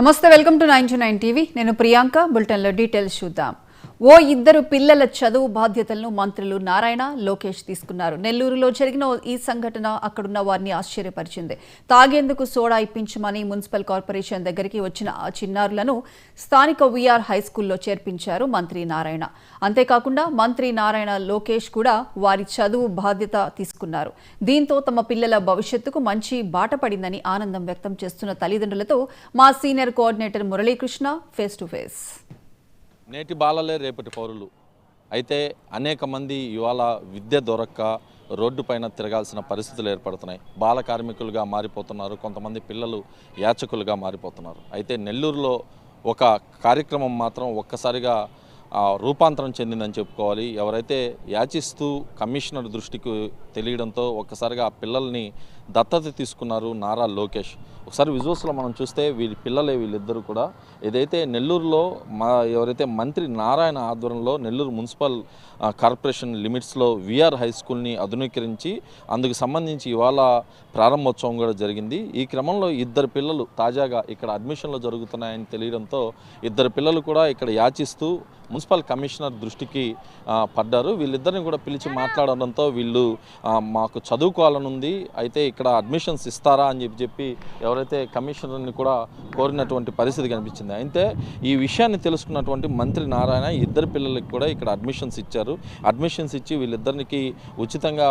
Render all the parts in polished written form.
నమస్తే, welcome to 929 TV. నేను ప్రియాంక. బులెటిన్లో డీటెయిల్స్ చూద్దాం. ఓ ఇద్దరు పిల్లల చదువు బాధ్యతలను మంత్రులు నారాయణ, లోకేష్ తీసుకున్నారు. నెల్లూరులో జరిగిన ఈ సంఘటన అక్కడున్న వారిని ఆశ్చర్యపరిచింది. తాగేందుకు సోడా ఇప్పించమని మున్సిపల్ కార్పొరేషన్ దగ్గరికి వచ్చిన ఆ చిన్నారులను స్థానిక వీఆర్ హైస్కూల్లో చేర్పించారు మంత్రి నారాయణ. అంతేకాకుండా మంత్రి నారాయణ, లోకేష్ కూడా వారి చదువు బాధ్యత తీసుకున్నారు. దీంతో తమ పిల్లల భవిష్యత్తుకు మంచి బాట పడిందని ఆనందం వ్యక్తం చేస్తున్న తల్లిదండ్రులతో మా senior coordinator Muralikrishna face to face. నేటి బాలలే రేపటి పౌరులు. అయితే అనేక మంది ఇవాళ విద్య దొరక్క రోడ్డు పైన తిరగాల్సిన పరిస్థితులు ఏర్పడుతున్నాయి. బాల కార్మికులుగా మారిపోతున్నారు, కొంతమంది పిల్లలు యాచకులుగా మారిపోతున్నారు. అయితే నెల్లూరులో ఒక కార్యక్రమం మాత్రం ఒక్కసారిగా రూపాంతరం చెందిందని చెప్పుకోవాలి. ఎవరైతే యాచిస్తూ కమిషనర్ దృష్టికి తెలియడంతో ఒక్కసారిగా ఆ పిల్లల్ని దత్తత తీసుకున్నారు నారా లోకేష్. ఒకసారి విజువల్స్లో మనం చూస్తే వీళ్ళ పిల్లలే వీళ్ళిద్దరూ కూడా. ఏదైతే నెల్లూరులో ఎవరైతే మంత్రి నారాయణ ఆధ్వర్యంలో నెల్లూరు మున్సిపల్ కార్పొరేషన్ లిమిట్స్లో వీఆర్ హై స్కూల్ని ఆధునీకరించి అందుకు సంబంధించి ఇవాళ ప్రారంభోత్సవం కూడా జరిగింది. ఈ క్రమంలో ఇద్దరు పిల్లలు తాజాగా ఇక్కడ అడ్మిషన్లు జరుగుతున్నాయని తెలియడంతో ఇద్దరు పిల్లలు కూడా ఇక్కడ యాచిస్తూ మున్సిపల్ కమిషనర్ దృష్టికి పడ్డారు. వీళ్ళిద్దరిని కూడా పిలిచి మాట్లాడడంతో వీళ్ళు మాకు చదువుకోవాలనుంది, అయితే ఇక్కడ అడ్మిషన్స్ ఇస్తారా అని చెప్పి ఎవరైతే కమిషనర్ని కూడా కోరినటువంటి పరిస్థితి కనిపించింది. అయితే ఈ విషయాన్ని తెలుసుకున్నటువంటి మంత్రి నారాయణ ఇద్దరు పిల్లలకి కూడా ఇక్కడ అడ్మిషన్స్ ఇచ్చారు. అడ్మిషన్స్ ఇచ్చి వీళ్ళిద్దరికి ఉచితంగా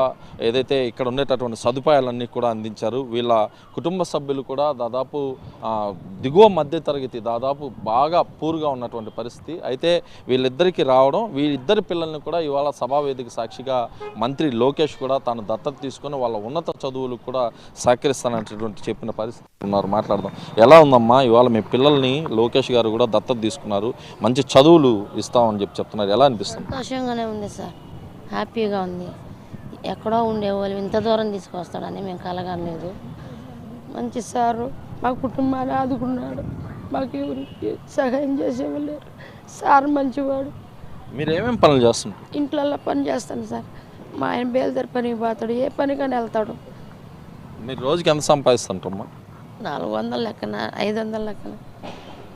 ఏదైతే ఇక్కడ ఉండేటటువంటి సదుపాయాలన్నీ కూడా అందించారు. వీళ్ళ కుటుంబ సభ్యులు కూడా దాదాపు దిగువ మధ్య తరగతి, దాదాపు బాగా పూర్గా ఉన్నటువంటి పరిస్థితి. అయితే వీళ్ళిద్దరికీ రావడం, వీళ్ళిద్దరి పిల్లల్ని కూడా ఇవాళ సభావేదిక సాక్షిగా మంత్రి లోకేష్ కూడా తాను దత్తత తీసుకొని వాళ్ళ ఉన్నత చదువులకు కూడా సహకరిస్తానటువంటి చెప్పిన పరిస్థితి ఉన్నారు. మాట్లాడదాం. ఎలా ఉందమ్మా ఇవాళ మీ పిల్లల్ని లోకేష్ గారు కూడా దత్తత తీసుకున్నారు, మంచి చదువులు ఇస్తామని చెప్తున్నారు, ఎలా అనిపిస్తుంది? సంతోషంగానే ఉంది సార్, హ్యాపీగా ఉంది. ఎక్కడో ఉండేవాళ్ళు ఇంత దూరం తీసుకొస్తాడని మేము కలగలేదు. మంచి సారు మా కుటుంబాన్ని ఆదుకున్నాడు, మాకు ఎవరికి సహాయం చేసేవాళ్ళు సార్ మంచివాడు. మీరు ఏమేమి పనులు చేస్తున్నారు? ఇంట్లో పని చేస్తాను సార్. మా ఆయన బేల్దారి పనికి పోతాడు, ఏ పనికని వెళ్తాడు. మీరు రోజుకి ఎంత సంపాదిస్తుంటారమ్మా? 400 లెక్కన 500 లెక్కన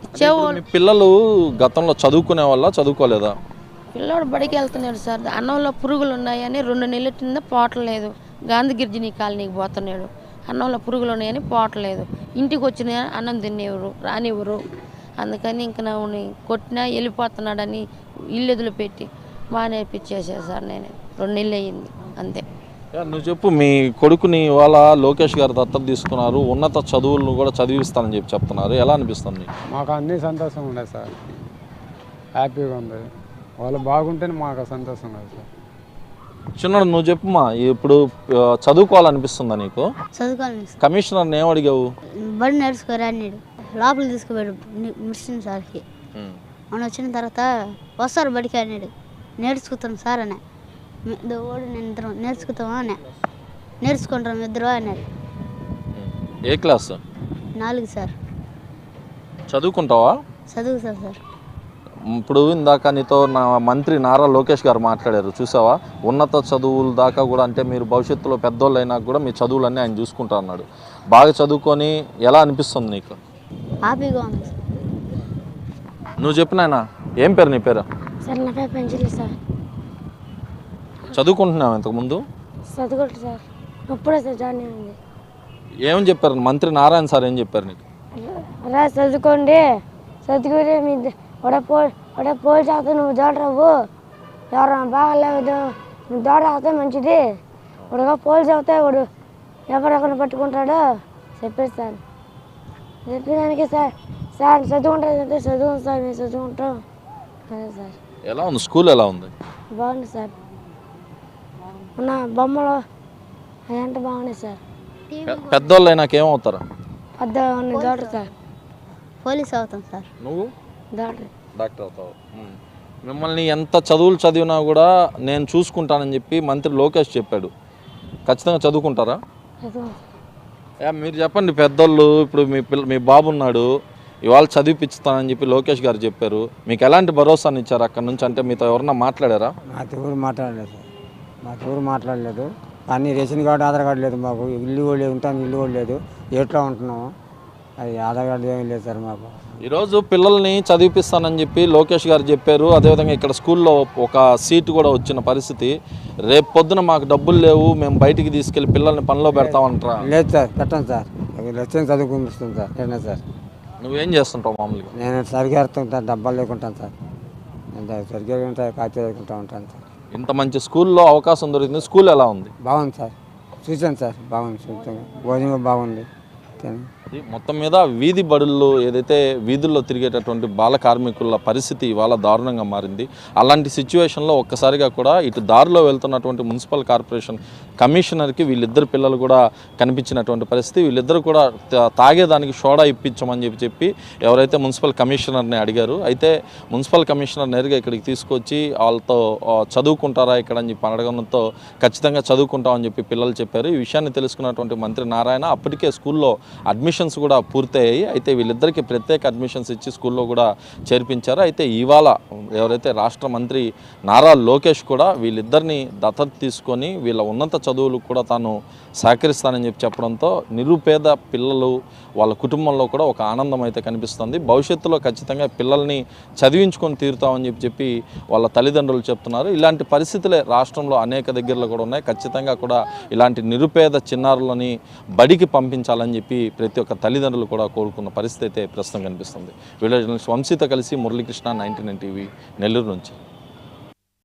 ఇచ్చేవాళ్ళు. పిల్లలు గతంలో చదువుకునే వాళ్ళ చదువుకోలేదా? పిల్లోడు బడికి వెళ్తున్నాడు సార్. అన్నంలో పురుగులు ఉన్నాయని 2 నెలల కింద పోవట్లేదు. గాంధీగిరిజిని కాలనీకి పోతున్నాడు. అన్నంలో పురుగులు ఉన్నాయని పోవట్లేదు. ఇంటికి వచ్చిన అన్నం తినేవారు, రానివ్వరు. అందుకని ఇంక నవ్వుని కొట్టినా వెళ్ళిపోతున్నాడని ఇల్లు వదిలిపెట్టి నేర్పించేసా సార్. నేను 2 నెలలు అయ్యింది అంతే. నువ్వు చెప్పు, మీ కొడుకుని ఇవాళ లోకేష్ గారు దత్తత తీసుకున్నారు, ఉన్నత చదువులను కూడా చదివిస్తానని చెప్తున్నారు, ఎలా అనిపిస్తుంది? మాకు అన్నీ సంతోషంగా ఉన్నాయి సార్, హ్యాపీగా ఉంది. వాళ్ళు బాగుంటేనే మాకు సంతోషంగా ఉంది సార్. చిన్నడు నువ్వు చెప్పుమా, ఇప్పుడు చదువుకోవాలనిపిస్తుందా నీకు? చదువుకోవాలి. కమిషనర్ని ఏం అడిగావు? బడి నేర్చుకోరా అన్నాడు. లోపలికి తీసుకుపోయాడు ముస్లిం సార్కి. మనం వచ్చిన తర్వాత వస్తారు బడికి అన్నాడు. నేర్చుకుతాం సార్ అనే ఓడి నేను ఇద్దరం నేర్చుకుతామా అనే. నేర్చుకుంటాం ఇద్దరు అన్నాడు. ఏ క్లాస్? 4 సార్. చదువుకుంటావా? చదువుతాం సార్. ఇప్పుడు ఇందాక నీతో నా మంత్రి నారా లోకేష్ గారు మాట్లాడారు, చూసావా? ఉన్నత చదువుల దాకా కూడా, అంటే మీరు భవిష్యత్తులో పెద్దోళ్ళు అయినా కూడా మీ చదువులన్నీ ఆయన చూసుకుంటా అన్నాడు. బాగా చదువుకొని ఎలా అనిపిస్తుంది నీకు? హ్యాపీగా ఉంది సార్. నువ్వు చెప్పినాయనా, ఏం పేరు నీ పేరు? సార్ నా పేరు పెంచలే సార్. చదువుకుంటున్నావు ఇంతకుముందు? చదువుకుంటు సార్, ఇప్పుడే సార్ జాయిన్ అయింది. ఏమని చెప్పారు మంత్రి నారాయణ సార్, ఏం చెప్పారు నీకు? రా చదువుకోండి, చదువుకుని మీ పోల్ చేస్తే నువ్వు దోడరావు, ఎవరైనా బాగాలేదు నువ్వు దోడరాస్తే మంచిది, వాడుగా పోల్ చదివితే వాడు ఎవరెక్కడ పట్టుకుంటాడో చెప్పేది సార్. చెప్పేదానికి సార్ చదువుకుంటారంటే చదువు సార్, మేము చదువుకుంటాం అదే సార్. ఎలా ఉంది స్కూల్, ఎలా ఉంది? బాగుంది సార్. మన బొమ్మలు అదంటే బాగున్నాయి సార్. పెద్దోళ్ళు అయినాక ఏమవుతారా? పెద్ద డాక్టర్ సార్. పోలీస్ అవుతాం సార్. నువ్వు? డాక్టర్ అవుతావు. మిమ్మల్ని ఎంత చదువులు చదివినా కూడా నేను చూసుకుంటానని చెప్పి మంత్రి లోకేష్ చెప్పాడు. ఖచ్చితంగా చదువుకుంటారా? మీరు చెప్పండి పెద్దోళ్ళు. ఇప్పుడు మీ బాబు ఉన్నాడు, ఇవాళ చదివిపిస్తానని చెప్పి లోకేష్ గారు చెప్పారు. మీకు ఎలాంటి భరోసాని ఇచ్చారు అక్కడ నుంచి? అంటే మీతో ఎవరన్నా మాట్లాడారా? మాకు ఎవరు మాట్లాడలేదు. అన్ని రేషన్ కార్డు, ఆధార్ కార్డు లేదు మాకు. ఇల్లు కూడా లేదు, ఉంటాను ఇల్లు కూడా లేదు. ఎట్లా ఉంటున్నాము అది ఆధార్ కార్డు ఏమీ లేదు సార్ మాకు. ఈరోజు పిల్లల్ని చదివిపిస్తానని చెప్పి లోకేష్ గారు చెప్పారు. అదేవిధంగా ఇక్కడ స్కూల్లో ఒక సీటు కూడా వచ్చిన పరిస్థితి. రేపు పొద్దున మాకు డబ్బులు లేవు, మేము బయటికి తీసుకెళ్ళి పిల్లల్ని పనిలో పెడతామంటారా? లేదు సార్, పెట్టండి సార్. లక్ష్యం చదువుకుంటుంది సార్. ఏనా సార్ నువ్వేం చేస్తుంటావు మామూలుగా? నేను సరిగ్గా ఎడుతుంటాను, డబ్బాలు లేకుంటాను సార్. నేను సరిగ్గా కాపీ చదువుకుంటూ ఉంటాను సార్. ఇంత మంచి స్కూల్లో అవకాశం దొరికింది. స్కూల్ ఎలా ఉంది? బాగుంది సార్, చూసాను సార్, బాగుంది. చూస్తాను, భోజనం బాగుంది. అది మొత్తం మీద వీధి బడుల్లో ఏదైతే వీధుల్లో తిరిగేటటువంటి బాల కార్మికుల పరిస్థితి ఇవాళ దారుణంగా మారింది. అలాంటి సిచ్యువేషన్లో ఒక్కసారిగా కూడా ఇటు దారిలో వెళ్తున్నటువంటి మున్సిపల్ కార్పొరేషన్ కమిషనర్కి వీళ్ళిద్దరు పిల్లలు కూడా కనిపించినటువంటి పరిస్థితి. వీళ్ళిద్దరు కూడా తాగేదానికి సోడా ఇప్పించమని చెప్పి ఎవరైతే మున్సిపల్ కమిషనర్ని అడిగారు. అయితే మున్సిపల్ కమిషనర్ నేరుగా ఇక్కడికి తీసుకొచ్చి వాళ్ళతో చదువుకుంటారా ఇక్కడ అని చెప్పి అడగడంతో ఖచ్చితంగా చదువుకుంటామని చెప్పి పిల్లలు చెప్పారు. ఈ విషయాన్ని తెలుసుకున్నటువంటి మంత్రి నారాయణ అప్పటికే స్కూల్లో అడ్మిషన్స్ కూడా పూర్తయ్యాయి. అయితే వీళ్ళిద్దరికీ ప్రత్యేక అడ్మిషన్స్ ఇచ్చి స్కూల్లో కూడా చేర్పించారు. అయితే ఇవాళ ఎవరైతే రాష్ట్ర మంత్రి నారా లోకేష్ కూడా వీళ్ళిద్దరిని దత్తత తీసుకొని వీళ్ళ ఉన్నత చదువులకు కూడా తాను సహకరిస్తానని చెప్పడంతో నిరుపేద పిల్లలు వాళ్ళ కుటుంబంలో కూడా ఒక ఆనందం అయితే కనిపిస్తుంది. భవిష్యత్తులో ఖచ్చితంగా పిల్లల్ని చదివించుకొని తీరుతామని చెప్పి వాళ్ళ తల్లిదండ్రులు చెప్తున్నారు. ఇలాంటి పరిస్థితులే రాష్ట్రంలో అనేక దగ్గరలో కూడా ఉన్నాయి. ఖచ్చితంగా కూడా ఇలాంటి నిరుపేద చిన్నారులని బడికి పంపించాలని చెప్పి ప్రతి ఒక్క తల్లిదండ్రులు కూడా కోరుకున్న పరిస్థితి అయితే ప్రస్తుతం కనిపిస్తుంది. వీడియో జర్నలిస్ట్ వంశీతో కలిసి మురళీకృష్ణ, 99 టీవీ, నెల్లూరు నుంచి.